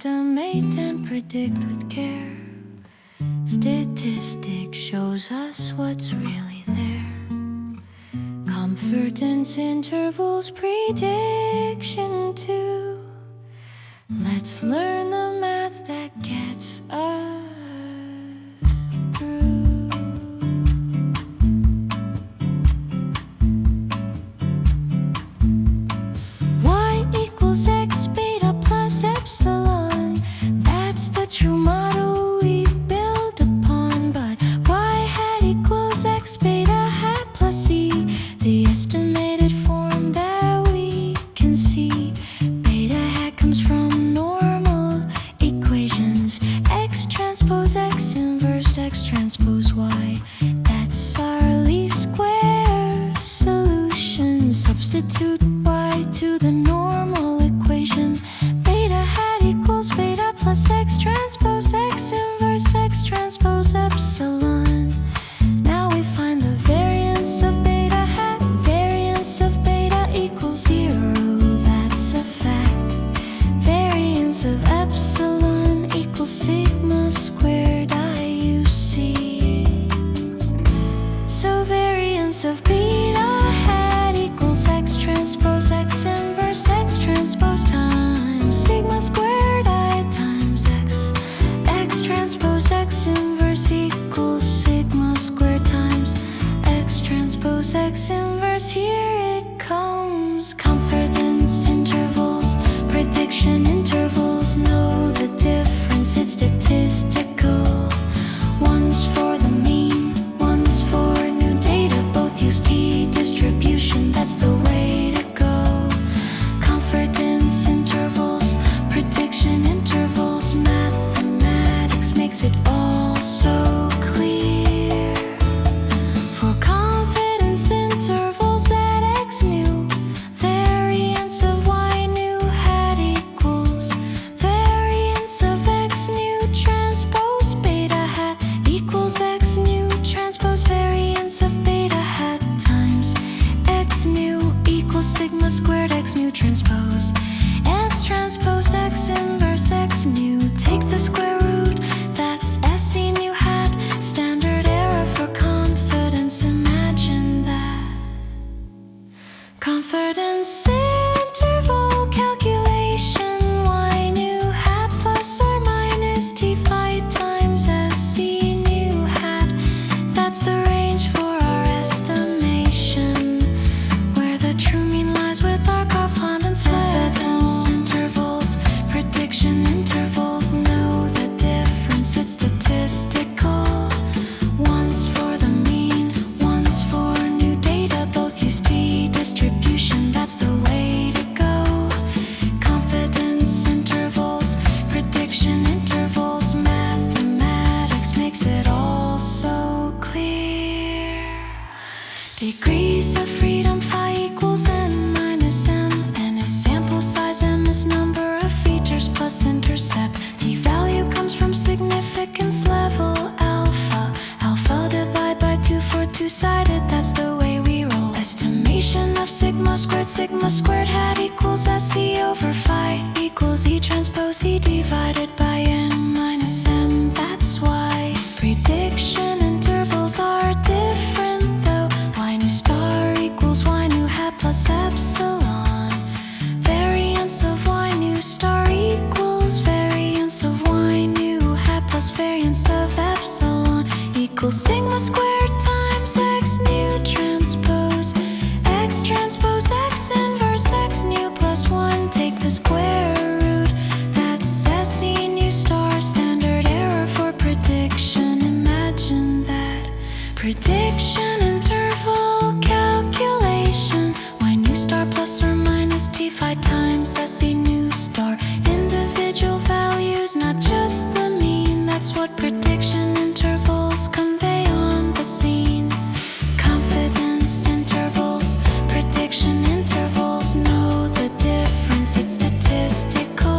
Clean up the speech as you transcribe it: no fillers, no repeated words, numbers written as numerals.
estimate and predict with care. Statistic shows us what's really there. Confidence intervals, prediction too. Let's learn the math that gets us through. Y equals x beta plus epsilon. That's the true model we build upon. But y hat equals x beta hat plus e, the estimated form that we can see. Beta hat comes from normal equations. X transpose x inverse x transpose y. That's our least square solution. Substitute y to the normal equation. Beta hat equals beta plus x transpose x inverse x transpose epsilon. Now we find the variance of beta hat. Variance of beta equals 0. That's a fact. Variance of epsilon equals sigma squared IUC. So variance of beta hat equals x transpose x inverse x transpose times sigma squared I times x. X transpose x inverse equals sigma squared times x transpose x inverse. Here it comes. Confidence intervals, prediction intervals, know the difference. It's statistical. One's for the mean, one's for new data. Both use t-distribution. That's the way to go. Confidence intervals, prediction intervals, mathematics makes it all so clear. For confidence intervals at x new, variance of y new hat equals variance of x new transpose beta hat equals x new transpose variance of beta hat times x new equals sigma squared x new transpose x transpose x inverse x new. Take the square root, that's SE new hat. Standard error for confidence, imagine that. Confidence interval calculation, y new hat plus or minus t phi times SE new hat. That's the range for our estimation, where the true mean lies with our confidence intervals, prediction intervals, know the difference. It's statistical. One's for the mean, one's for new data. Both use t-distribution. That's the way to go. Confidence intervals, prediction intervals, mathematics makes it all so clear. Degrees of freedom phi equals n minus m. N is sample size, m is number of features plus intercept. T value comes from significance level alpha. Alpha divide by 2 for two-sided. That's the way we roll. Estimation of sigma squared hat equals SE over phi equals E transpose E divided by n minus m. That's why prediction intervals are different though. Y new star equals y new hat plus epsilon. Variance of y new star equals variance of y new hat plus variance of epsilon equals sigma squared times x new transpose x inverse x new plus 1. Take the square root, that's SE new star. Standard error for prediction, imagine that. Prediction interval calculation, y new star plus or minus t phi times SE new star. Individual values, not just the mean. That's what prediction intervals convey on the scene. Confidence intervals, prediction intervals, know the difference. It's statistical.